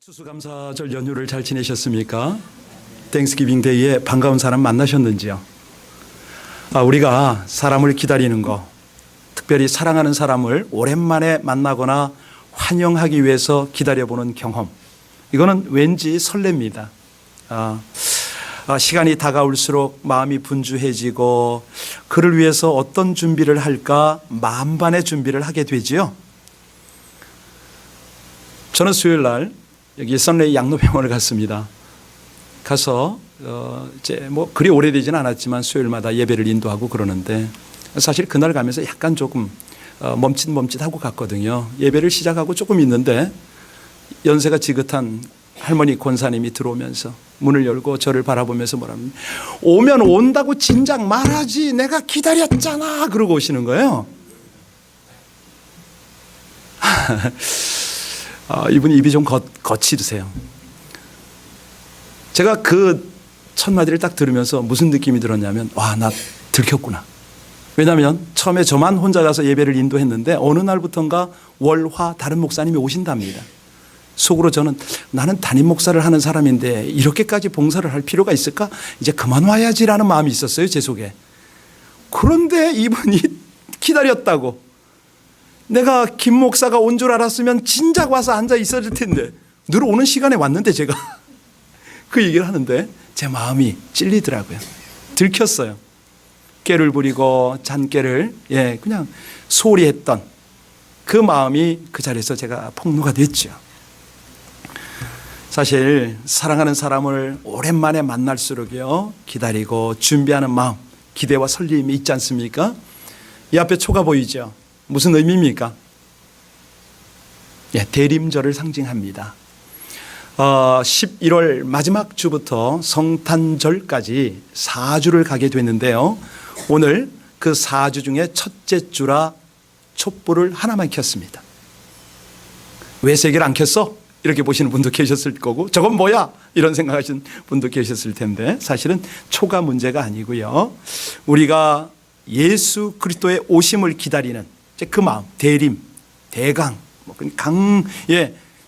추수감사절 연휴를 잘 지내셨습니까? 땡스기빙 데이에 반가운 사람 만나셨는지요? 우리가 사람을 기다리는 거, 특별히 사랑하는 사람을 오랜만에 만나거나 환영하기 위해서 기다려보는 경험, 이거는 왠지 설렙니다. 시간이 다가올수록 마음이 분주해지고 그를 위해서 어떤 준비를 할까 만반의 준비를 하게 되지요. 저는 수요일 날 여기 선레이 양로병원을 갔습니다. 가서 이제 그리 오래되지는 않았지만 수요일마다 예배를 인도하고 그러는데 사실 그날 가면서 약간 조금 멈칫멈칫하고 갔거든요. 예배를 시작하고 조금 있는데 연세가 지긋한 할머니 권사님이 들어오면서 문을 열고 저를 바라보면서 뭐랍니까? 오면 온다고 진작 말하지, 내가 기다렸잖아, 그러고 오시는 거예요. 이분이 입이 좀 거칠으세요. 제가 그 첫 마디를 딱 들으면서 무슨 느낌이 들었냐면, 나 들켰구나. 왜냐하면 처음에 저만 혼자 가서 예배를 인도했는데 어느 날부턴가 월화 다른 목사님이 오신답니다. 속으로 저는 나는 담임 목사를 하는 사람인데 이렇게까지 봉사를 할 필요가 있을까? 이제 그만 와야지라는 마음이 있었어요, 제 속에. 그런데 이분이 기다렸다고. 내가 김 목사가 온 줄 알았으면 진작 와서 앉아 있었을 텐데 늘 오는 시간에 왔는데 제가 그 얘기를 하는데 제 마음이 찔리더라고요. 들켰어요. 깨를 부리고 잔깨를 그냥 소홀히 했던 그 마음이 그 자리에서 제가 폭로가 됐죠. 사실 사랑하는 사람을 오랜만에 만날수록요 기다리고 준비하는 마음, 기대와 설렘이 있지 않습니까? 이 앞에 초가 보이죠? 무슨 의미입니까? 대림절을 상징합니다. 11월 마지막 주부터 성탄절까지 4주를 가게 됐는데요. 오늘 그 4주 중에 첫째 주라 촛불을 하나만 켰습니다. 왜 3개를 안 켰어? 이렇게 보시는 분도 계셨을 거고, 저건 뭐야? 이런 생각하시는 분도 계셨을 텐데 사실은 초가 문제가 아니고요. 우리가 예수 그리스도의 오심을 기다리는 그 마음, 대림, 대강,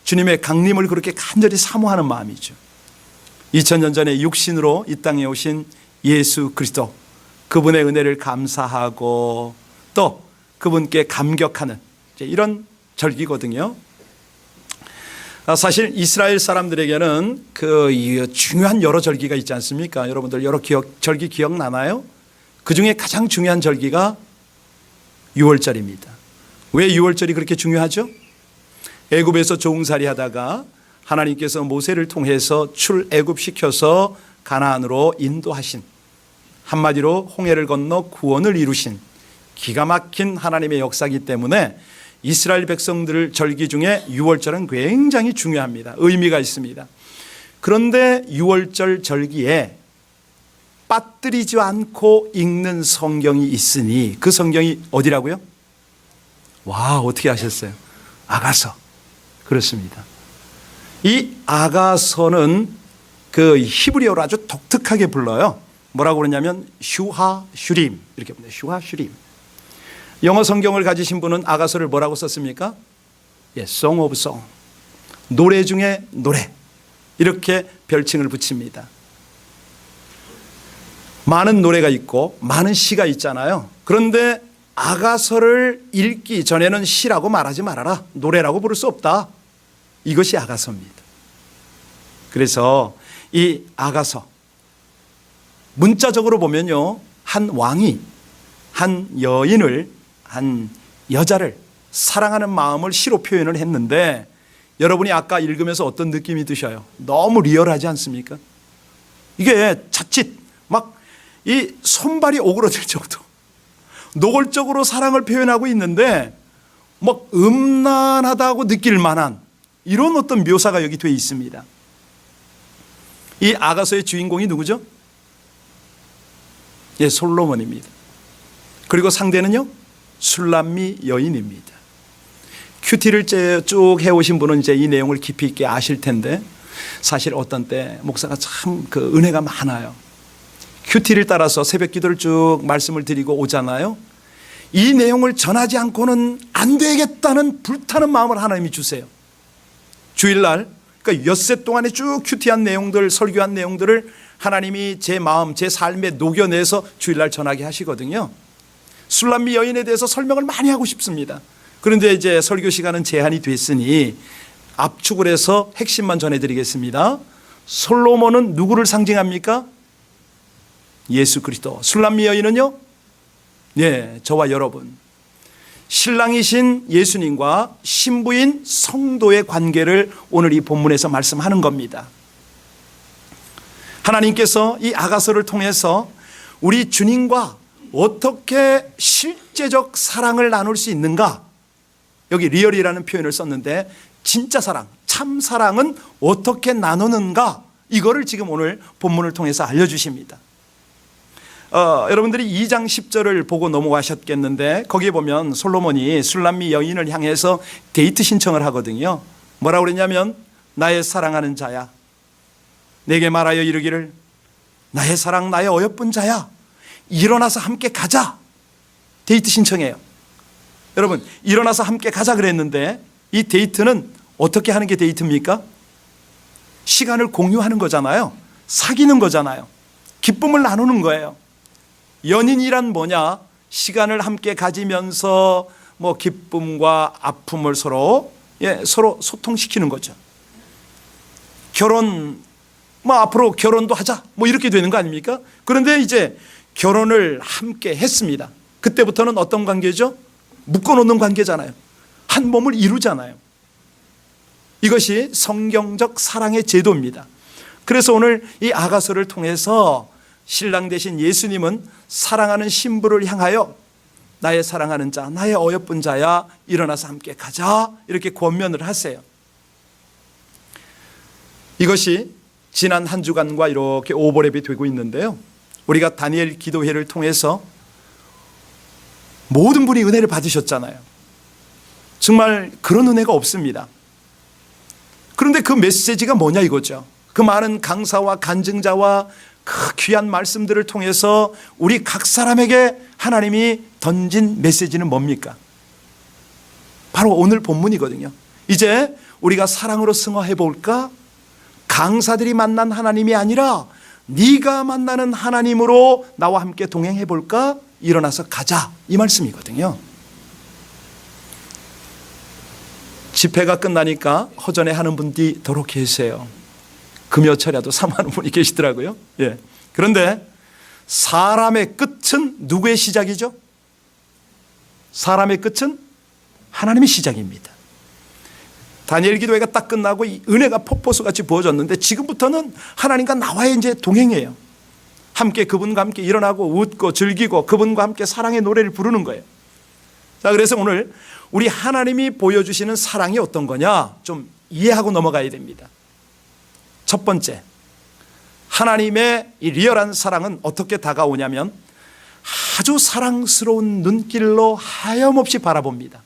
주님의 강림을 그렇게 간절히 사모하는 마음이죠. 2000년 전에 육신으로 이 땅에 오신 예수 그리스도, 그분의 은혜를 감사하고 또 그분께 감격하는 이런 절기거든요. 사실 이스라엘 사람들에게는 그 중요한 여러 절기가 있지 않습니까? 여러분들 여러 절기 기억나나요? 그 중에 가장 중요한 절기가 6월절입니다. 왜 6월절이 그렇게 중요하죠? 애굽에서 종살이 하다가 하나님께서 모세를 통해서 출애굽시켜서 가나안으로 인도하신, 한마디로 홍해를 건너 구원을 이루신 기가 막힌 하나님의 역사이기 때문에 이스라엘 백성들 절기 중에 6월절은 굉장히 중요합니다. 의미가 있습니다. 그런데 6월절 절기에 빠뜨리지 않고 읽는 성경이 있으니 그 성경이 어디라고요? 어떻게 아셨어요? 아가서. 그렇습니다. 이 아가서는 그 히브리어로 아주 독특하게 불러요. 뭐라고 그러냐면 슈하슈림, 이렇게 불러요. 슈하슈림. 영어 성경을 가지신 분은 아가서를 뭐라고 썼습니까? Song of Song. 노래 중에 노래. 이렇게 별칭을 붙입니다. 많은 노래가 있고 많은 시가 있잖아요. 그런데 아가서를 읽기 전에는 시라고 말하지 말아라. 노래라고 부를 수 없다. 이것이 아가서입니다. 그래서 이 아가서, 문자적으로 보면요, 한 왕이 한 여인을, 한 여자를 사랑하는 마음을 시로 표현을 했는데 여러분이 아까 읽으면서 어떤 느낌이 드셔요? 너무 리얼하지 않습니까? 이게 자칫 막 이 손발이 오그러들 정도 노골적으로 사랑을 표현하고 있는데 막 음란하다고 느낄 만한 이런 어떤 묘사가 여기 되어 있습니다. 이 아가서의 주인공이 누구죠? 솔로몬입니다. 그리고 상대는요, 술람미 여인입니다. 큐티를 쭉 해오신 분은 이제 이 내용을 깊이 있게 아실 텐데 사실 어떤 때 목사가 참 그 은혜가 많아요. 큐티를 따라서 새벽 기도를 쭉 말씀을 드리고 오잖아요. 이 내용을 전하지 않고는 안 되겠다는 불타는 마음을 하나님이 주세요. 주일날 그러니까 엿새 동안에 쭉 큐티한 내용들, 설교한 내용들을 하나님이 제 마음, 제 삶에 녹여내서 주일날 전하게 하시거든요. 술람미 여인에 대해서 설명을 많이 하고 싶습니다. 그런데 이제 설교 시간은 제한이 됐으니 압축을 해서 핵심만 전해드리겠습니다. 솔로몬은 누구를 상징합니까? 예수 그리스도. 술람미 여인은요? 네, 저와 여러분. 신랑이신 예수님과 신부인 성도의 관계를 오늘 이 본문에서 말씀하는 겁니다. 하나님께서 이 아가서를 통해서 우리 주님과 어떻게 실제적 사랑을 나눌 수 있는가? 여기 리얼이라는 표현을 썼는데 진짜 사랑, 참 사랑은 어떻게 나누는가? 이거를 지금 오늘 본문을 통해서 알려주십니다. 여러분들이 2장 10절을 보고 넘어가셨겠는데 거기에 보면 솔로몬이 술람미 여인을 향해서 데이트 신청을 하거든요. 뭐라고 그랬냐면 나의 사랑하는 자야, 내게 말하여 이르기를 나의 사랑, 나의 어여쁜 자야, 일어나서 함께 가자. 데이트 신청해요. 여러분, 일어나서 함께 가자 그랬는데 이 데이트는 어떻게 하는 게 데이트입니까? 시간을 공유하는 거잖아요. 사귀는 거잖아요. 기쁨을 나누는 거예요. 연인이란 뭐냐? 시간을 함께 가지면서 뭐 기쁨과 아픔을 서로 소통시키는 거죠. 결혼, 뭐 앞으로 결혼도 하자, 뭐 이렇게 되는 거 아닙니까? 그런데 이제 결혼을 함께 했습니다. 그때부터는 어떤 관계죠? 묶어놓는 관계잖아요. 한 몸을 이루잖아요. 이것이 성경적 사랑의 제도입니다. 그래서 오늘 이 아가서를 통해서 신랑 되신 예수님은 사랑하는 신부를 향하여 나의 사랑하는 자, 나의 어여쁜 자야, 일어나서 함께 가자, 이렇게 권면을 하세요. 이것이 지난 한 주간과 이렇게 오버랩이 되고 있는데요, 우리가 다니엘 기도회를 통해서 모든 분이 은혜를 받으셨잖아요. 정말 그런 은혜가 없습니다. 그런데 그 메시지가 뭐냐 이거죠. 그 많은 강사와 간증자와 그 귀한 말씀들을 통해서 우리 각 사람에게 하나님이 던진 메시지는 뭡니까? 바로 오늘 본문이거든요. 이제 우리가 사랑으로 승화해 볼까? 강사들이 만난 하나님이 아니라 네가 만나는 하나님으로 나와 함께 동행해 볼까? 일어나서 가자, 이 말씀이거든요. 집회가 끝나니까 허전해 하는 분들이 더러 계세요. 금요철에도 사모하는 분이 계시더라고요. 예. 그런데 사람의 끝은 누구의 시작이죠? 사람의 끝은 하나님의 시작입니다. 다니엘 기도회가 딱 끝나고 이 은혜가 폭포수같이 부어졌는데 지금부터는 하나님과 나와의 이제 동행이에요. 함께 그분과 함께 일어나고 웃고 즐기고 그분과 함께 사랑의 노래를 부르는 거예요. 자, 그래서 오늘 우리 하나님이 보여주시는 사랑이 어떤 거냐 좀 이해하고 넘어가야 됩니다. 첫 번째, 하나님의 이 리얼한 사랑은 어떻게 다가오냐면 아주 사랑스러운 눈길로 하염없이 바라봅니다.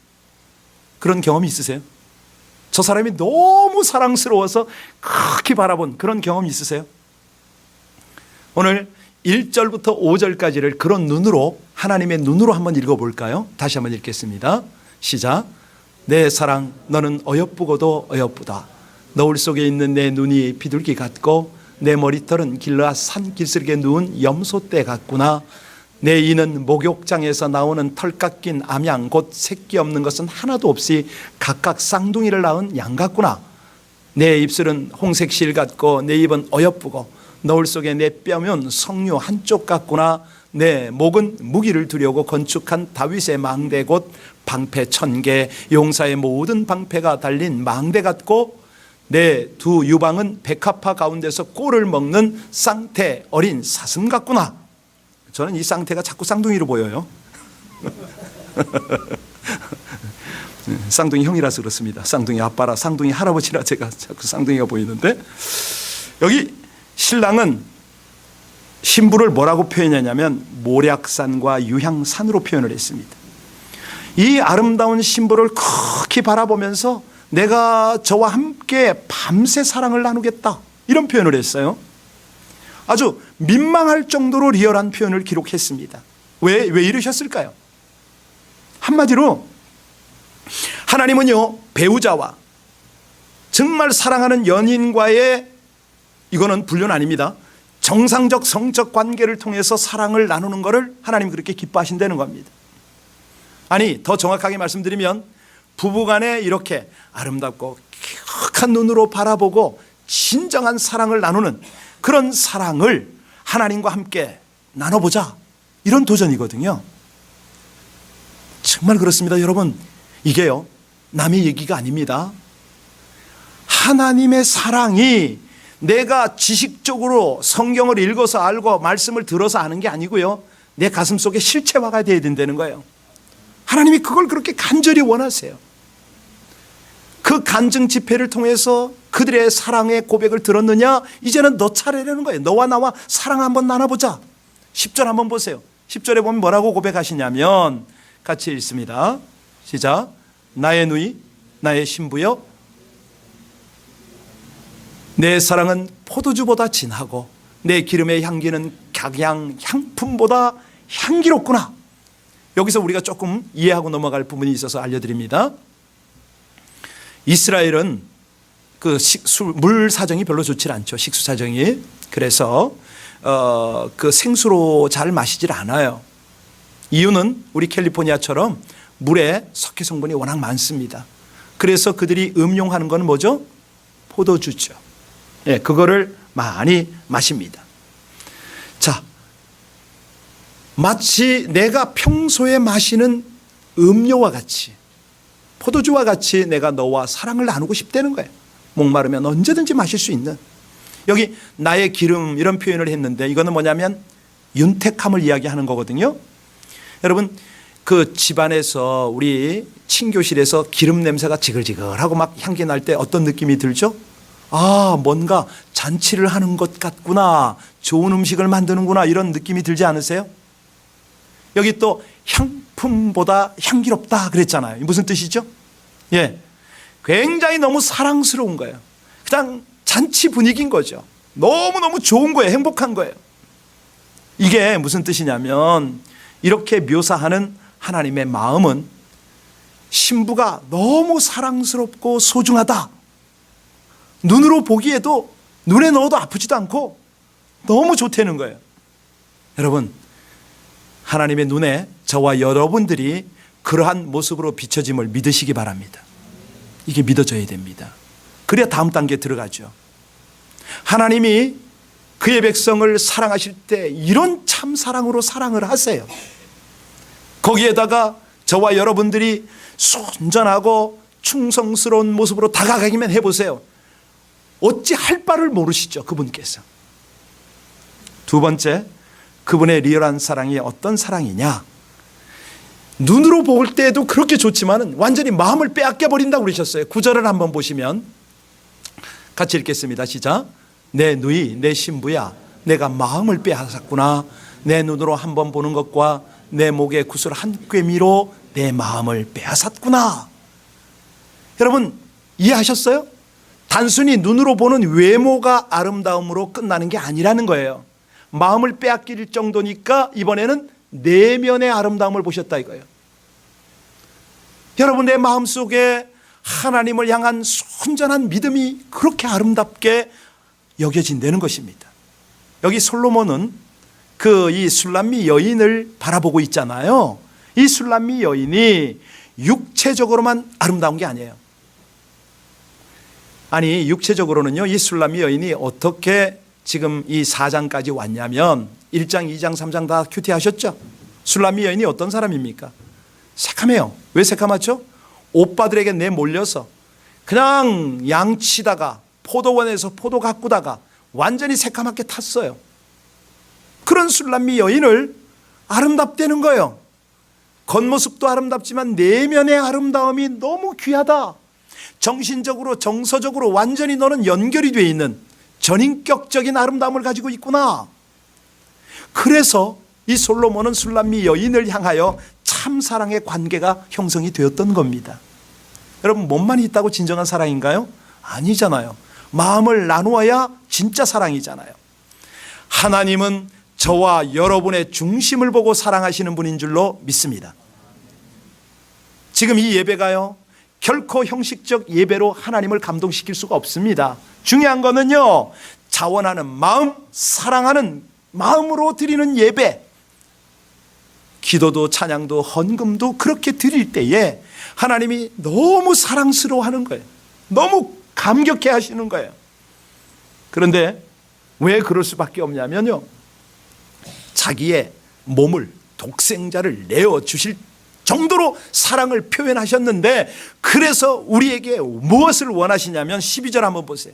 그런 경험이 있으세요? 저 사람이 너무 사랑스러워서 크게 바라본 그런 경험이 있으세요? 오늘 1절부터 5절까지를 그런 눈으로, 하나님의 눈으로 한번 읽어볼까요? 다시 한번 읽겠습니다. 시작. 내 사랑, 너는 어여쁘고도 어여쁘다. 너울 속에 있는 내 눈이 비둘기 같고 내 머리털은 길르앗 산 길스르게 누운 염소떼 같구나. 내 이는 목욕장에서 나오는 털 깎인 암양, 곧 새끼 없는 것은 하나도 없이 각각 쌍둥이를 낳은 양 같구나. 내 입술은 홍색 실 같고 내 입은 어여쁘고 너울 속에 내 뼈면 석류 한쪽 같구나. 내 목은 무기를 두려고 건축한 다윗의 망대, 곧 방패 1000개, 용사의 모든 방패가 달린 망대 같고 내 두 유방은 백합화 가운데서 꼴을 먹는 쌍태 어린 사슴 같구나. 저는 이 쌍태가 자꾸 쌍둥이로 보여요. 쌍둥이 형이라서 그렇습니다. 쌍둥이 아빠라 쌍둥이 할아버지라 제가 자꾸 쌍둥이가 보이는데, 여기 신랑은 신부를 뭐라고 표현하냐면 모략산과 유향산으로 표현을 했습니다. 이 아름다운 신부를 크게 바라보면서 내가 저와 함께 밤새 사랑을 나누겠다, 이런 표현을 했어요. 아주 민망할 정도로 리얼한 표현을 기록했습니다. 왜 이러셨을까요? 한마디로 하나님은요, 배우자와 정말 사랑하는 연인과의, 이거는 불륜 아닙니다, 정상적 성적 관계를 통해서 사랑을 나누는 것을 하나님 그렇게 기뻐하신다는 겁니다. 아니, 더 정확하게 말씀드리면 부부간에 이렇게 아름답고 기억한 눈으로 바라보고 진정한 사랑을 나누는 그런 사랑을 하나님과 함께 나눠보자, 이런 도전이거든요. 정말 그렇습니다. 여러분, 이게요 남의 얘기가 아닙니다. 하나님의 사랑이 내가 지식적으로 성경을 읽어서 알고 말씀을 들어서 아는 게 아니고요, 내 가슴 속에 실체화가 되어야 된다는 거예요. 하나님이 그걸 그렇게 간절히 원하세요. 그 간증 집회를 통해서 그들의 사랑의 고백을 들었느냐? 이제는 너 차례라는 거예요. 너와 나와 사랑 한번 나눠보자. 10절 한번 보세요. 10절에 보면 뭐라고 고백하시냐면, 같이 읽습니다. 시작. 나의 누이, 나의 신부여, 내 사랑은 포도주보다 진하고 내 기름의 향기는 각양 향품보다 향기롭구나. 여기서 우리가 조금 이해하고 넘어갈 부분이 있어서 알려드립니다. 이스라엘은 그 물 사정이 별로 좋지 않죠. 식수 사정이. 그래서 그 생수로 잘 마시질 않아요. 이유는 우리 캘리포니아처럼 물에 석회 성분이 워낙 많습니다. 그래서 그들이 음용하는 건 뭐죠? 포도주죠. 예, 그거를 많이 마십니다. 자, 마치 내가 평소에 마시는 음료와 같이, 포도주와 같이 내가 너와 사랑을 나누고 싶다는 거예요. 목마르면 언제든지 마실 수 있는. 여기 나의 기름, 이런 표현을 했는데 이거는 뭐냐면 윤택함을 이야기하는 거거든요. 여러분, 그 집안에서 우리 친교실에서 기름 냄새가 지글지글하고 막 향기 날 때 어떤 느낌이 들죠? 아, 뭔가 잔치를 하는 것 같구나, 좋은 음식을 만드는구나, 이런 느낌이 들지 않으세요? 여기 또 향품보다 향기롭다 그랬잖아요. 무슨 뜻이죠? 예, 굉장히 너무 사랑스러운 거예요. 그냥 잔치 분위기인 거죠. 너무너무 좋은 거예요. 행복한 거예요. 이게 무슨 뜻이냐면, 이렇게 묘사하는 하나님의 마음은 신부가 너무 사랑스럽고 소중하다, 눈으로 보기에도 눈에 넣어도 아프지도 않고 너무 좋다는 거예요. 여러분, 하나님의 눈에 저와 여러분들이 그러한 모습으로 비춰짐을 믿으시기 바랍니다. 이게 믿어져야 됩니다. 그래야 다음 단계에 들어가죠. 하나님이 그의 백성을 사랑하실 때 이런 참 사랑으로 사랑을 하세요. 거기에다가 저와 여러분들이 순전하고 충성스러운 모습으로 다가가기만 해보세요. 어찌 할 바를 모르시죠, 그분께서. 두 번째, 그분의 리얼한 사랑이 어떤 사랑이냐? 눈으로 볼 때도 그렇게 좋지만 완전히 마음을 빼앗겨 버린다고 그러셨어요. 9절을 한번 보시면 같이 읽겠습니다. 시작. 내 누이, 내 신부야, 내가 마음을 빼앗았구나. 내 눈으로 한번 보는 것과 내 목의 구슬 한 꿰미로 내 마음을 빼앗았구나. 여러분, 이해하셨어요? 단순히 눈으로 보는 외모가 아름다움으로 끝나는 게 아니라는 거예요. 마음을 빼앗길 정도니까 이번에는 내면의 아름다움을 보셨다 이거예요. 여러분, 내 마음속에 하나님을 향한 순전한 믿음이 그렇게 아름답게 여겨진다는 것입니다. 여기 솔로몬은 이 술람미 여인을 바라보고 있잖아요. 이 술람미 여인이 육체적으로만 아름다운 게 아니에요. 아니, 육체적으로는요, 이 술람미 여인이 어떻게 지금 이 4장까지 왔냐면 1장, 2장, 3장 다 큐티하셨죠? 술람미 여인이 어떤 사람입니까? 새카매요. 왜 새카맣죠? 오빠들에게 내몰려서 그냥 양치다가 포도원에서 포도 가꾸다가 완전히 새카맣게 탔어요. 그런 술람미 여인을 아름답다는 거예요. 겉모습도 아름답지만 내면의 아름다움이 너무 귀하다. 정신적으로, 정서적으로 완전히 너는 연결이 되어 있는 전인격적인 아름다움을 가지고 있구나. 그래서 이 솔로몬은 술람미 여인을 향하여 참사랑의 관계가 형성이 되었던 겁니다. 여러분, 몸만 있다고 진정한 사랑인가요? 아니잖아요. 마음을 나누어야 진짜 사랑이잖아요. 하나님은 저와 여러분의 중심을 보고 사랑하시는 분인 줄로 믿습니다. 지금 이 예배가요, 결코 형식적 예배로 하나님을 감동시킬 수가 없습니다. 중요한 거는요, 자원하는 마음, 사랑하는 마음으로 드리는 예배, 기도도 찬양도 헌금도 그렇게 드릴 때에 하나님이 너무 사랑스러워하는 거예요. 너무 감격해 하시는 거예요. 그런데 왜 그럴 수밖에 없냐면요, 자기의 몸을 독생자를 내어 주실 정도로 사랑을 표현하셨는데, 그래서 우리에게 무엇을 원하시냐면 12절 한번 보세요.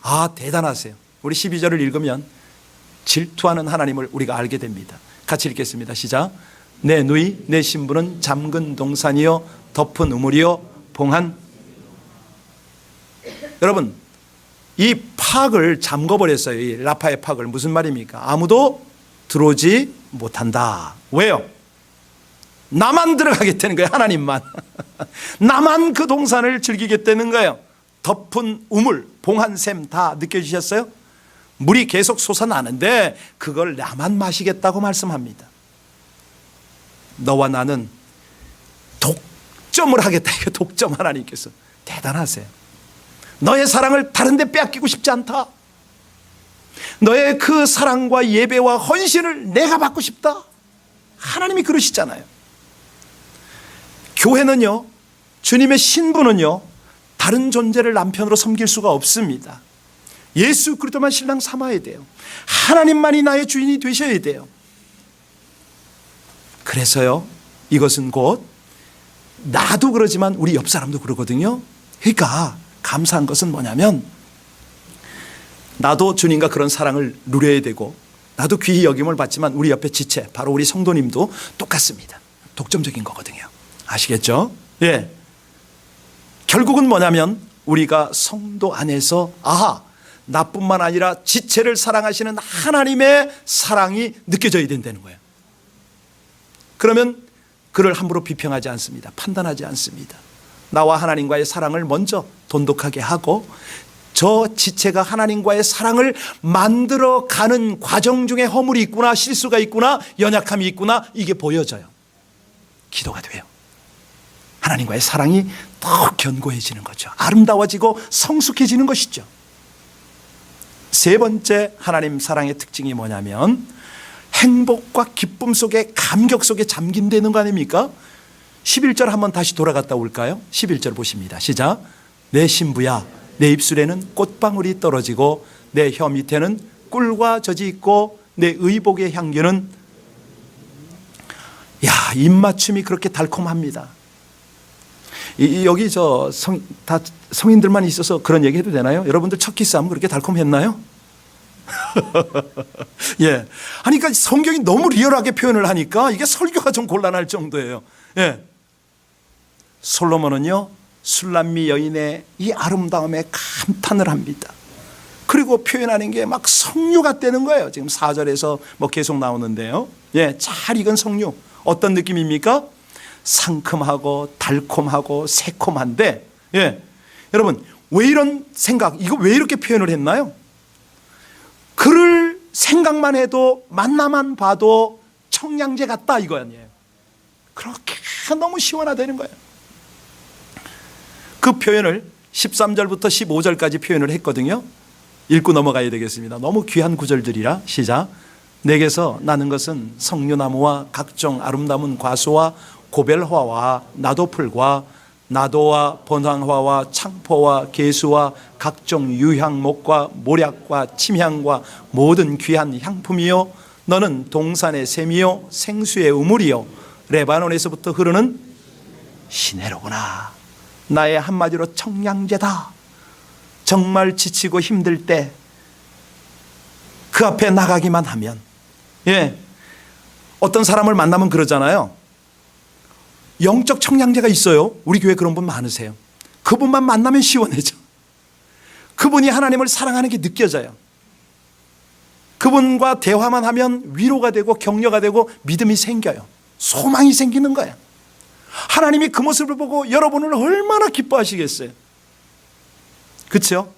아, 대단하세요. 우리 12절을 읽으면 질투하는 하나님을 우리가 알게 됩니다. 같이 읽겠습니다. 시작. 내 누이 내 신부는 잠근 동산이요 덮은 우물이요 봉한. 여러분, 이 팍을 잠궈버렸어요. 이 라파의 팍을. 무슨 말입니까? 아무도 들어오지 못한다. 왜요? 나만 들어가겠다는 거예요. 하나님만. 나만 그 동산을 즐기겠다는 거예요. 덮은 우물, 봉한 샘 다 느껴지셨어요? 물이 계속 솟아나는데 그걸 나만 마시겠다고 말씀합니다. 너와 나는 독점을 하겠다. 이거 독점. 하나님께서 대단하세요. 너의 사랑을 다른 데 빼앗기고 싶지 않다. 너의 그 사랑과 예배와 헌신을 내가 받고 싶다. 하나님이 그러시잖아요. 교회는요, 주님의 신부는요, 다른 존재를 남편으로 섬길 수가 없습니다. 예수 그리스도만 신랑 삼아야 돼요. 하나님만이 나의 주인이 되셔야 돼요. 그래서요, 이것은 곧 나도 그러지만 우리 옆 사람도 그러거든요. 그러니까 감사한 것은 뭐냐면, 나도 주님과 그런 사랑을 누려야 되고, 나도 귀히 여김을 받지만 우리 옆에 지체, 바로 우리 성도님도 똑같습니다. 독점적인 거거든요. 아시겠죠? 예. 결국은 뭐냐면 우리가 성도 안에서 나뿐만 아니라 지체를 사랑하시는 하나님의 사랑이 느껴져야 된다는 거예요. 그러면 그를 함부로 비평하지 않습니다. 판단하지 않습니다. 나와 하나님과의 사랑을 먼저 돈독하게 하고, 저 지체가 하나님과의 사랑을 만들어가는 과정 중에 허물이 있구나, 실수가 있구나, 연약함이 있구나, 이게 보여져요. 기도가 돼요. 하나님과의 사랑이 더 견고해지는 거죠. 아름다워지고 성숙해지는 것이죠. 세 번째 하나님 사랑의 특징이 뭐냐면, 행복과 기쁨 속에, 감격 속에 잠긴다는 거 아닙니까? 11절 한번 다시 돌아갔다 올까요? 11절 보십니다. 시작. 내 신부야, 내 입술에는 꽃방울이 떨어지고 내 혀 밑에는 꿀과 젖이 있고 내 의복의 향기는, 입맞춤이 그렇게 달콤합니다. 여기 다 성인들만 있어서 그런 얘기 해도 되나요? 여러분들 첫 키스하면 그렇게 달콤했나요? 예. 그러니까 성경이 너무 리얼하게 표현을 하니까 이게 설교가 좀 곤란할 정도예요. 예. 솔로몬은요, 술람미 여인의 이 아름다움에 감탄을 합니다. 그리고 표현하는 게 막 성류 같다는 거예요. 지금 4절에서 계속 나오는데요. 예, 잘 익은 성류. 어떤 느낌입니까? 상큼하고 달콤하고 새콤한데, 예, 여러분, 왜 이런 생각, 이거 왜 이렇게 표현을 했나요? 그를 생각만 해도, 만나만 봐도 청량제 같다, 이거 아니에요. 그렇게 너무 시원하다는 거예요. 그 표현을 13절부터 15절까지 표현을 했거든요. 읽고 넘어가야 되겠습니다. 너무 귀한 구절들이라. 시작. 내게서 나는 것은 석류나무와 각종 아름다운 과수와 고벨화와 나도풀과 나도와 번황화와 창포와 개수와 각종 유향목과 모략과 침향과 모든 귀한 향품이요, 너는 동산의 샘이요 생수의 우물이요 레바논에서부터 흐르는 시내로구나. 나의 한마디로 청량제다. 정말 지치고 힘들 때 그 앞에 나가기만 하면, 예, 어떤 사람을 만나면 그러잖아요. 영적 청량제가 있어요. 우리 교회 그런 분 많으세요. 그분만 만나면 시원해져. 그분이 하나님을 사랑하는 게 느껴져요. 그분과 대화만 하면 위로가 되고 격려가 되고 믿음이 생겨요. 소망이 생기는 거예요. 하나님이 그 모습을 보고 여러분을 얼마나 기뻐하시겠어요. 그렇죠?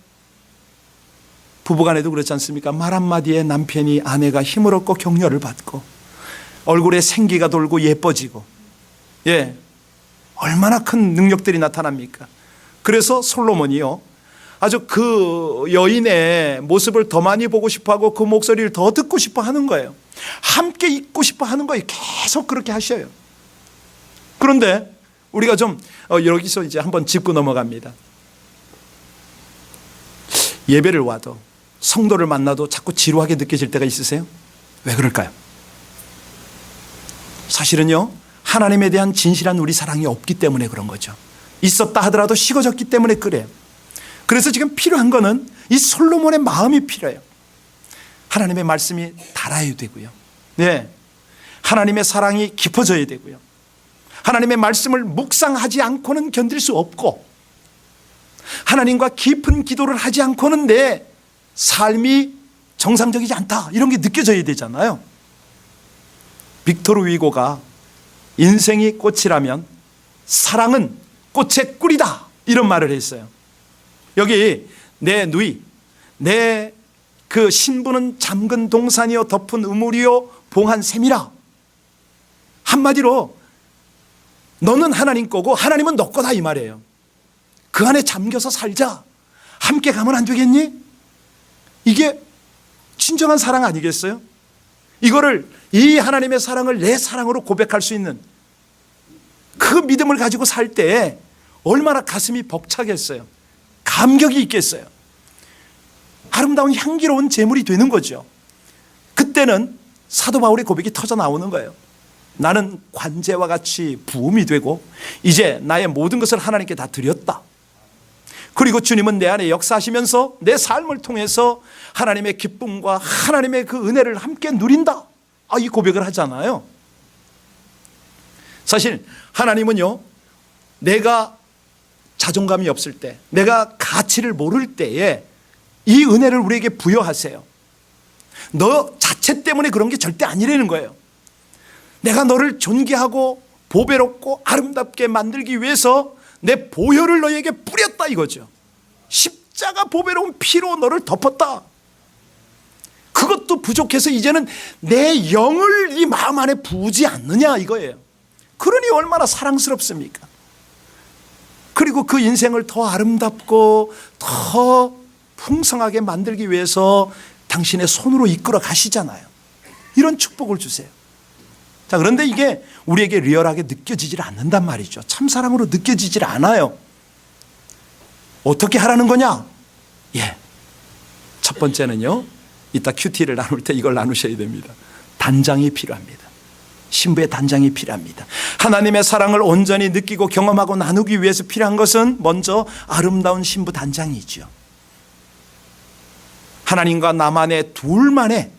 부부간에도 그렇지 않습니까? 말 한마디에 남편이 아내가 힘을 얻고 격려를 받고 얼굴에 생기가 돌고 예뻐지고, 예, 얼마나 큰 능력들이 나타납니까? 그래서 솔로몬이요, 아주 그 여인의 모습을 더 많이 보고 싶어하고 그 목소리를 더 듣고 싶어 하는 거예요. 함께 있고 싶어 하는 거예요. 계속 그렇게 하셔요. 그런데 우리가 좀 여기서 이제 한번 짚고 넘어갑니다. 예배를 와도 성도를 만나도 자꾸 지루하게 느껴질 때가 있으세요? 왜 그럴까요? 사실은요, 하나님에 대한 진실한 우리 사랑이 없기 때문에 그런 거죠. 있었다 하더라도 식어졌기 때문에 그래요. 그래서 지금 필요한 거는 이 솔로몬의 마음이 필요해요. 하나님의 말씀이 달아야 되고요. 네, 하나님의 사랑이 깊어져야 되고요. 하나님의 말씀을 묵상하지 않고는 견딜 수 없고, 하나님과 깊은 기도를 하지 않고는 내 삶이 정상적이지 않다, 이런 게 느껴져야 되잖아요. 빅토르 위고가 인생이 꽃이라면 사랑은 꽃의 꿀이다, 이런 말을 했어요. 여기 내 누이, 내 그 신부는 잠근 동산이요 덮은 우물이요 봉한 샘이라. 한마디로 너는 하나님 거고 하나님은 너 거다, 이 말이에요. 그 안에 잠겨서 살자. 함께 가면 안 되겠니? 이게 진정한 사랑 아니겠어요? 이거를, 이 하나님의 사랑을 내 사랑으로 고백할 수 있는 그 믿음을 가지고 살 때 얼마나 가슴이 벅차겠어요. 감격이 있겠어요. 아름다운 향기로운 제물이 되는 거죠. 그때는 사도 바울의 고백이 터져 나오는 거예요. 나는 관제와 같이 부음이 되고 이제 나의 모든 것을 하나님께 다 드렸다. 그리고 주님은 내 안에 역사하시면서 내 삶을 통해서 하나님의 기쁨과 하나님의 그 은혜를 함께 누린다, 이 고백을 하잖아요. 사실 하나님은요, 내가 자존감이 없을 때, 내가 가치를 모를 때에 이 은혜를 우리에게 부여하세요. 너 자체 때문에 그런 게 절대 아니라는 거예요. 내가 너를 존귀하고 보배롭고 아름답게 만들기 위해서 내 보혈을 너에게 뿌렸다, 이거죠. 십자가 보배로운 피로 너를 덮었다. 그것도 부족해서 이제는 내 영을 이 마음 안에 부으지 않느냐, 이거예요. 그러니 얼마나 사랑스럽습니까? 그리고 그 인생을 더 아름답고 더 풍성하게 만들기 위해서 당신의 손으로 이끌어 가시잖아요. 이런 축복을 주세요. 자, 그런데 이게 우리에게 리얼하게 느껴지질 않는단 말이죠. 참사랑으로 느껴지질 않아요. 어떻게 하라는 거냐? 첫 번째는요, 이따 큐티를 나눌 때 이걸 나누셔야 됩니다. 단장이 필요합니다. 신부의 단장이 필요합니다. 하나님의 사랑을 온전히 느끼고 경험하고 나누기 위해서 필요한 것은 먼저 아름다운 신부 단장이죠. 하나님과 나만의 둘만의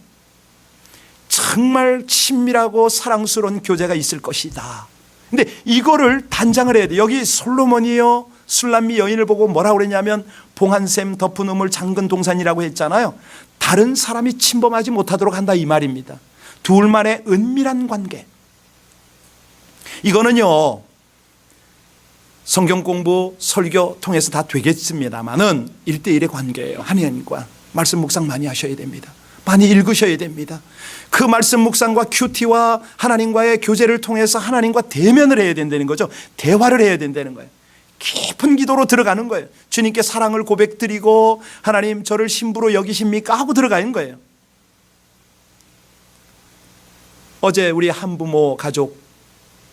정말 친밀하고 사랑스러운 교제가 있을 것이다. 근데 이거를 단장을 해야 돼. 여기 솔로몬이요, 술람미 여인을 보고 뭐라고 그랬냐면 봉한샘 덮은 우물 잠근 동산이라고 했잖아요. 다른 사람이 침범하지 못하도록 한다, 이 말입니다. 둘만의 은밀한 관계. 이거는요, 성경 공부, 설교 통해서 다 되겠습니다만은 1대1의 관계예요. 하나님과 말씀 묵상 많이 하셔야 됩니다. 많이 읽으셔야 됩니다. 그 말씀 묵상과 큐티와 하나님과의 교제를 통해서 하나님과 대면을 해야 된다는 거죠. 대화를 해야 된다는 거예요. 깊은 기도로 들어가는 거예요. 주님께 사랑을 고백드리고 하나님 저를 신부로 여기십니까? 하고 들어가는 거예요. 어제 우리 한부모 가족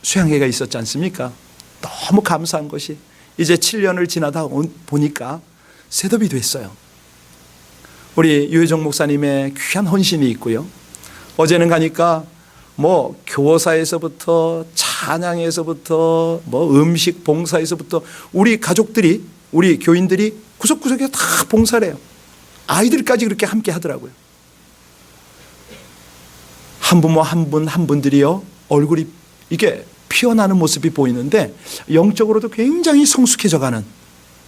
수양회가 있었지 않습니까? 너무 감사한 것이 이제 7년을 지나다 보니까 셋업이 됐어요. 우리 유혜정 목사님의 귀한 헌신이 있고요. 어제는 가니까 뭐 교사에서부터 찬양에서부터 뭐 음식 봉사에서부터 우리 가족들이, 우리 교인들이 구석구석에 다 봉사를 해요. 아이들까지 그렇게 함께 하더라고요. 한부모 한 분 한 분들이요, 얼굴이 이게 피어나는 모습이 보이는데 영적으로도 굉장히 성숙해져가는,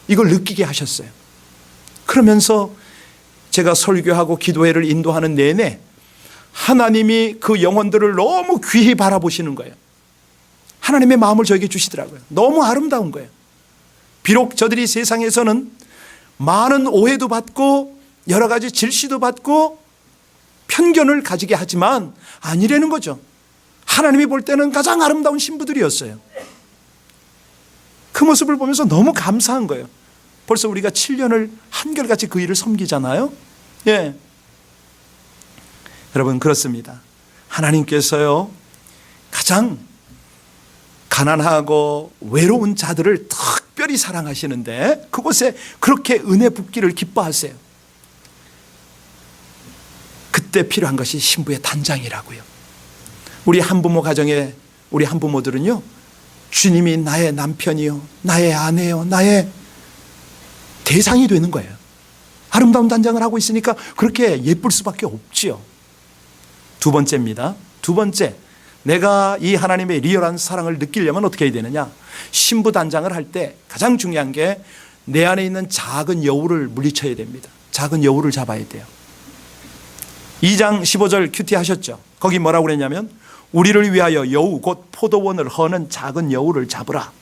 이걸 느끼게 하셨어요. 그러면서 제가 설교하고 기도회를 인도하는 내내 하나님이 그 영혼들을 너무 귀히 바라보시는 거예요. 하나님의 마음을 저에게 주시더라고요. 너무 아름다운 거예요. 비록 저들이 세상에서는 많은 오해도 받고 여러 가지 질시도 받고 편견을 가지게 하지만 아니라는 거죠. 하나님이 볼 때는 가장 아름다운 신부들이었어요. 그 모습을 보면서 너무 감사한 거예요. 벌써 우리가 7년을 한결같이 그 일을 섬기잖아요. 예. 여러분, 그렇습니다. 하나님께서요, 가장 가난하고 외로운 자들을 특별히 사랑하시는데 그곳에 그렇게 은혜 붓기를 기뻐하세요. 그때 필요한 것이 신부의 단장이라고요. 우리 한부모 가정에 우리 한부모들은요, 주님이 나의 남편이요, 나의 아내요, 나의 대상이 되는 거예요. 아름다운 단장을 하고 있으니까 그렇게 예쁠 수밖에 없지요. 두 번째입니다. 두 번째, 내가 이 하나님의 리얼한 사랑을 느끼려면 어떻게 해야 되느냐? 신부 단장을 할 때 가장 중요한 게 내 안에 있는 작은 여우를 물리쳐야 됩니다. 작은 여우를 잡아야 돼요. 2장 15절 큐티 하셨죠? 거기 뭐라고 그랬냐면, 우리를 위하여 여우 곧 포도원을 허는 작은 여우를 잡으라.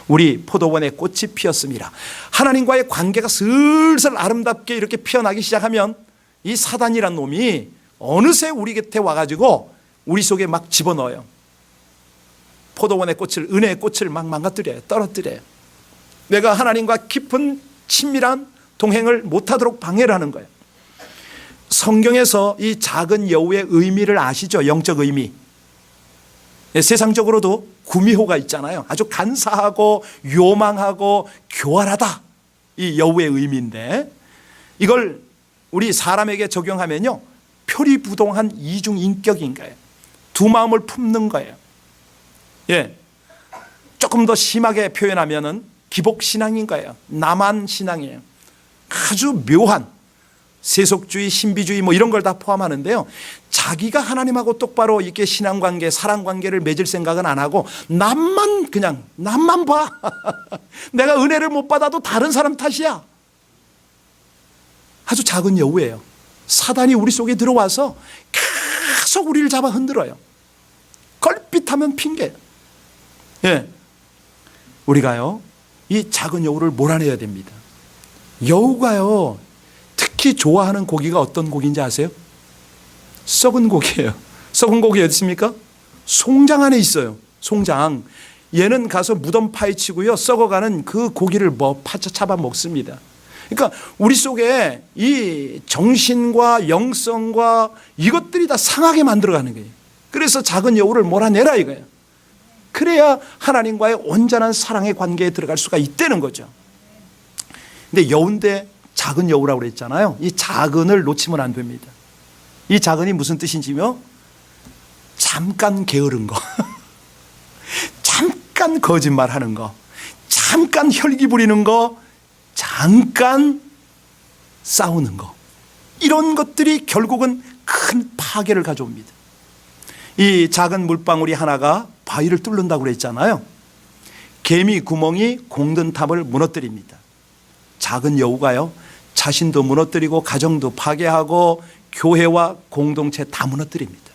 우리 포도원에 꽃이 피었습니다. 하나님과의 관계가 슬슬 아름답게 이렇게 피어나기 시작하면 이 사단이란 놈이 어느새 우리 곁에 와가지고 우리 속에 막 집어넣어요. 포도원의 꽃을, 은혜의 꽃을 막 망가뜨려요. 떨어뜨려요. 내가 하나님과 깊은 친밀한 동행을 못하도록 방해를 하는 거예요. 성경에서 이 작은 여우의 의미를 아시죠? 영적 의미. 세상적으로도 구미호가 있잖아요. 아주 간사하고 요망하고 교활하다, 이 여우의 의미인데, 이걸 우리 사람에게 적용하면요, 표리부동한 이중인격인 거예요. 두 마음을 품는 거예요. 예, 조금 더 심하게 표현하면은 기복신앙인 거예요. 남한신앙이에요. 아주 묘한 세속주의, 신비주의 뭐 이런 걸 다 포함하는데요, 자기가 하나님하고 똑바로 이렇게 신앙관계, 사랑관계를 맺을 생각은 안 하고 남만 봐. 내가 은혜를 못 받아도 다른 사람 탓이야. 아주 작은 여우예요. 사단이 우리 속에 들어와서 계속 우리를 잡아 흔들어요. 걸핏하면 핑계. 예, 우리가요, 이 작은 여우를 몰아내야 됩니다. 여우가요, 특히 좋아하는 고기가 어떤 고기인지 아세요? 썩은 고기예요. 썩은 고기 어디 있습니까? 송장 안에 있어요. 송장. 얘는 가서 무덤 파헤치고요, 썩어가는 그 고기를 잡아 먹습니다. 그러니까 우리 속에 이 정신과 영성과 이것들이 다 상하게 만들어가는 거예요. 그래서 작은 여우를 몰아내라 이거예요. 그래야 하나님과의 온전한 사랑의 관계에 들어갈 수가 있다는 거죠. 근데 여우인데 작은 여우라고 그랬잖아요. 이 작은을 놓치면 안 됩니다. 이 작은이 무슨 뜻인지요? 잠깐 게으른 거, 잠깐 거짓말하는 거, 잠깐 혈기 부리는 거, 잠깐 싸우는 거, 이런 것들이 결국은 큰 파괴를 가져옵니다. 이 작은 물방울이 하나가 바위를 뚫는다고 그랬잖아요. 개미 구멍이 공든 탑을 무너뜨립니다. 작은 여우가요, 자신도 무너뜨리고 가정도 파괴하고 교회와 공동체 다 무너뜨립니다.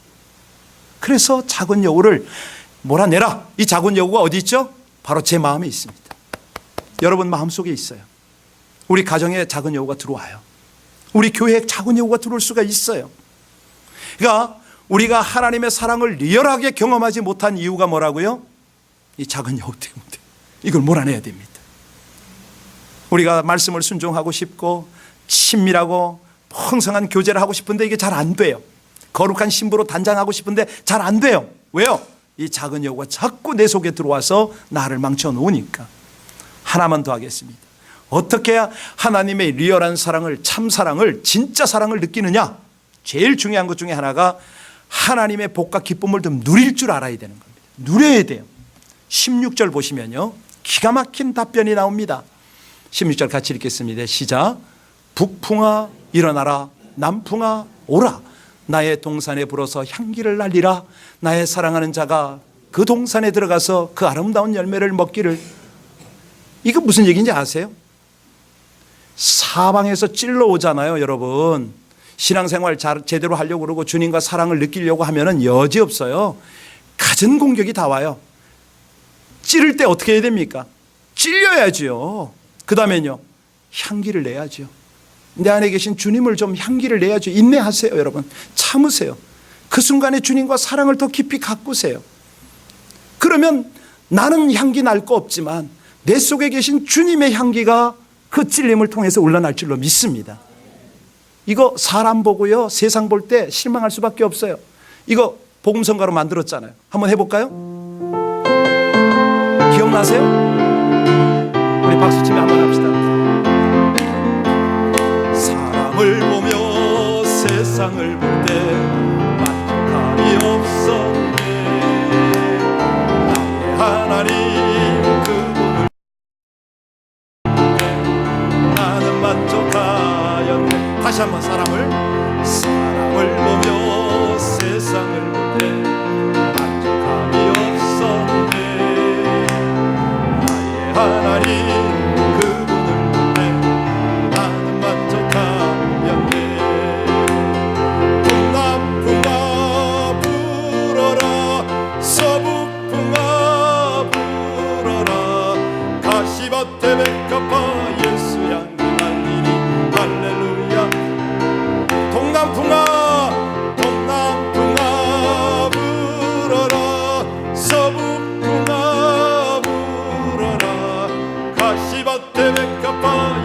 그래서 작은 여우를 몰아내라. 이 작은 여우가 어디 있죠? 바로 제 마음에 있습니다. 여러분 마음속에 있어요. 우리 가정에 작은 여우가 들어와요. 우리 교회에 작은 여우가 들어올 수가 있어요. 그러니까 우리가 하나님의 사랑을 리얼하게 경험하지 못한 이유가 뭐라고요? 이 작은 여우 때문에. 이걸 몰아내야 됩니다. 우리가 말씀을 순종하고 싶고 친밀하고 풍성한 교제를 하고 싶은데 이게 잘 안 돼요. 거룩한 신부로 단장하고 싶은데 잘 안 돼요. 왜요? 이 작은 여우가 자꾸 내 속에 들어와서 나를 망쳐놓으니까. 하나만 더 하겠습니다. 어떻게 해야 하나님의 리얼한 사랑을, 참사랑을, 진짜 사랑을 느끼느냐? 제일 중요한 것 중에 하나가 하나님의 복과 기쁨을 좀 누릴 줄 알아야 되는 겁니다. 누려야 돼요. 16절 보시면요, 기가 막힌 답변이 나옵니다. 16절 같이 읽겠습니다. 시작. 북풍아 일어나라, 남풍아 오라. 나의 동산에 불어서 향기를 날리라. 나의 사랑하는 자가 그 동산에 들어가서 그 아름다운 열매를 먹기를. 이거 무슨 얘기인지 아세요? 사방에서 찔러 오잖아요, 여러분. 신앙생활 제대로 하려고 그러고 주님과 사랑을 느끼려고 하면은 여지없어요. 갖은 공격이 다 와요. 찌를 때 어떻게 해야 됩니까? 찔려야지요. 그 다음에는요, 향기를 내야죠. 내 안에 계신 주님을 좀 향기를 내야죠. 인내하세요, 여러분. 참으세요. 그 순간에 주님과 사랑을 더 깊이 가꾸세요. 그러면 나는 향기 날 거 없지만 내 속에 계신 주님의 향기가 그 찔림을 통해서 올라날 줄로 믿습니다. 이거 사람 보고요, 세상 볼 때 실망할 수밖에 없어요. 이거 복음성가로 만들었잖아요. 한번 해볼까요? 기억나세요? 우리 박수치며 한번 합시다. 사람을 보며 세상을 볼 때 만족함이 없었네. 나의 하나님 그분을 나는 만족하였네. 다시 한번 사람을 보며 세상을 볼 때 만족함이 없었네. 나의 하나님 그분을 볼 때 나는 만족하였네. 동남풍아 불어라 서북풍아 불어라 가시밭에 백합화 예수 향기 날리니 할렐루야. 동남풍아 불어라 서북풍아 불어라 가시밭에 백합화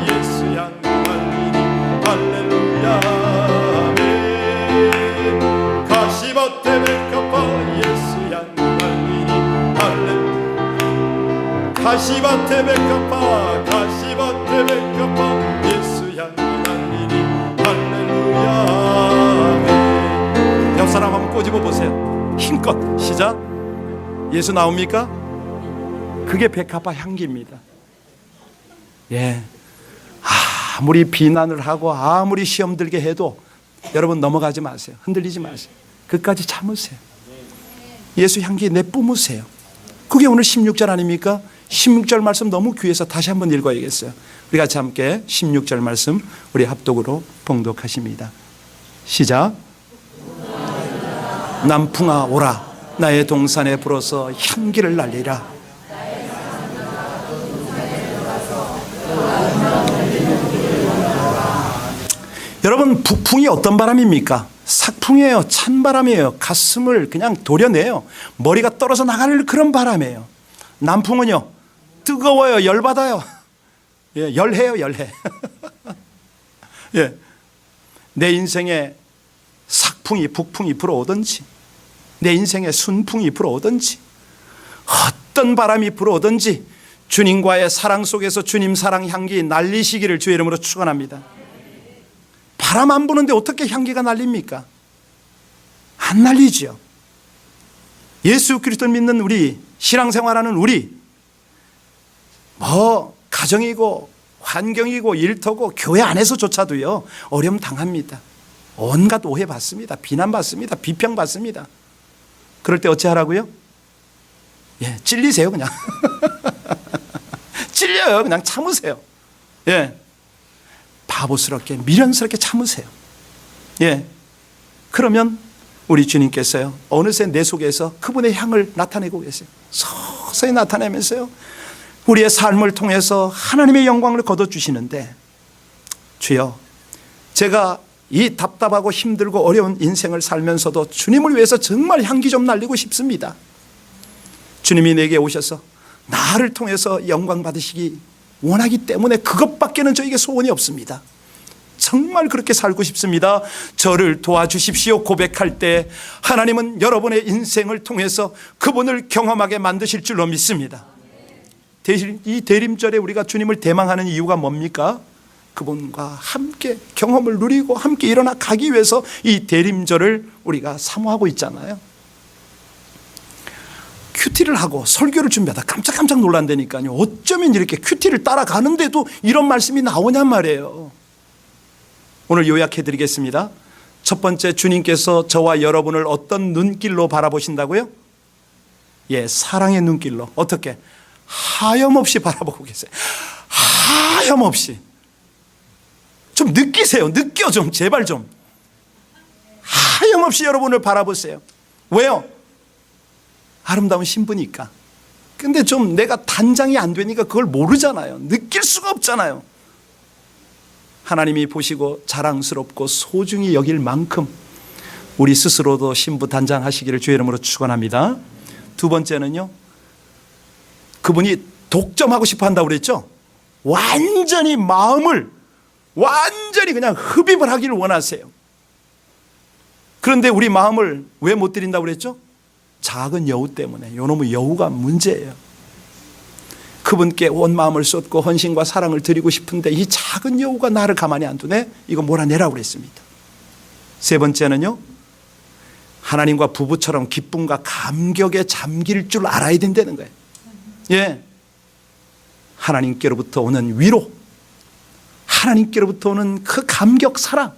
예수 향기 날리니 할렐루야. 아멘. 가시밭에 백합화 예수 향기 날리니 할렐루야. 가시밭에 백합화 예수 향기 날리니 할렐루야. 옆 사람 한번 꼬집어 보세요. 힘껏 시작. 예수 나옵니까? 그게 백합화 향기입니다. 예. 아무리 비난을 하고 아무리 시험 들게 해도 여러분 넘어가지 마세요. 흔들리지 마세요. 끝까지 참으세요. 예수 향기 내뿜으세요. 그게 오늘 16절 아닙니까? 16절 말씀 너무 귀해서 다시 한번 읽어야겠어요. 우리 같이 함께 16절 말씀 우리 합독으로 봉독하십니다. 시작. 남풍아 오라 나의 동산에 불어서 향기를 날리라. 여러분 북풍이 어떤 바람입니까? 삭풍이에요. 찬바람이에요. 가슴을 그냥 도려내요. 머리가 떨어져 나가는 그런 바람이에요. 남풍은요 뜨거워요. 열받아요. 예, 열해요. 열해. 예, 내 인생에 삭풍이 북풍이 불어오든지 내 인생에 순풍이 불어오든지 어떤 바람이 불어오든지 주님과의 사랑 속에서 주님 사랑 향기 날리시기를 주의 이름으로 축원합니다. 바람 안 부는데 어떻게 향기가 날립니까? 안 날리죠. 예수 그리스도를 믿는 우리, 신앙생활하는 우리, 가정이고 환경이고 일터고 교회 안에서조차도요 어려움 당합니다. 온갖 오해 받습니다. 비난 받습니다. 비평 받습니다. 그럴 때 어찌하라고요? 예, 찔리세요 그냥. 찔려요. 그냥 참으세요. 예, 바보스럽게 미련스럽게 참으세요. 예, 그러면 우리 주님께서요 어느새 내 속에서 그분의 향을 나타내고 계세요. 서서히 나타내면서요 우리의 삶을 통해서 하나님의 영광을 거둬주시는데, 주여 제가 이 답답하고 힘들고 어려운 인생을 살면서도 주님을 위해서 정말 향기 좀 날리고 싶습니다. 주님이 내게 오셔서 나를 통해서 영광 받으시기 원하기 때문에 그것밖에는 저에게 소원이 없습니다. 정말 그렇게 살고 싶습니다. 저를 도와주십시오 고백할 때 하나님은 여러분의 인생을 통해서 그분을 경험하게 만드실 줄로 믿습니다. 이 대림절에 우리가 주님을 대망하는 이유가 뭡니까? 그분과 함께 경험을 누리고 함께 일어나 가기 위해서 이 대림절을 우리가 사모하고 있잖아요. 큐티를 하고 설교를 준비하다 깜짝깜짝 놀란다니까요. 어쩌면 이렇게 큐티를 따라가는데도 이런 말씀이 나오냔 말이에요. 오늘 요약해 드리겠습니다. 첫 번째, 주님께서 저와 여러분을 어떤 눈길로 바라보신다고요? 예, 사랑의 눈길로. 어떻게? 하염없이 바라보고 계세요. 하염없이. 좀 느끼세요. 느껴 좀 제발 좀. 하염없이 여러분을 바라보세요. 왜요? 아름다운 신부니까. 근데 좀 내가 단장이 안 되니까 그걸 모르잖아요. 느낄 수가 없잖아요. 하나님이 보시고 자랑스럽고 소중히 여길 만큼 우리 스스로도 신부 단장하시기를 주의 이름으로 축원합니다. 두 번째는요, 그분이 독점하고 싶어 한다고 그랬죠? 완전히 마음을 완전히 그냥 흡입을 하기를 원하세요. 그런데 우리 마음을 왜 못 드린다고 그랬죠? 작은 여우 때문에. 요놈의 여우가 문제예요. 그분께 온 마음을 쏟고 헌신과 사랑을 드리고 싶은데 이 작은 여우가 나를 가만히 안 두네? 이거 몰아내라고 그랬습니다. 세 번째는요, 하나님과 부부처럼 기쁨과 감격에 잠길 줄 알아야 된다는 거예요. 예, 하나님께로부터 오는 위로, 하나님께로부터 오는 그 감격, 사랑,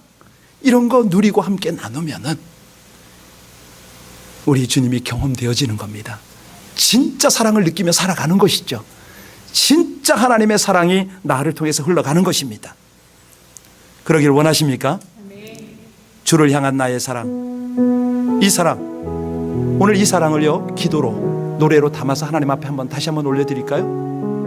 이런 거 누리고 함께 나누면은 우리 주님이 경험되어지는 겁니다. 진짜 사랑을 느끼며 살아가는 것이죠. 진짜 하나님의 사랑이 나를 통해서 흘러가는 것입니다. 그러길 원하십니까? 주를 향한 나의 사랑, 이 사랑, 오늘 이 사랑을요 기도로, 노래로 담아서 하나님 앞에 다시 한번 올려드릴까요?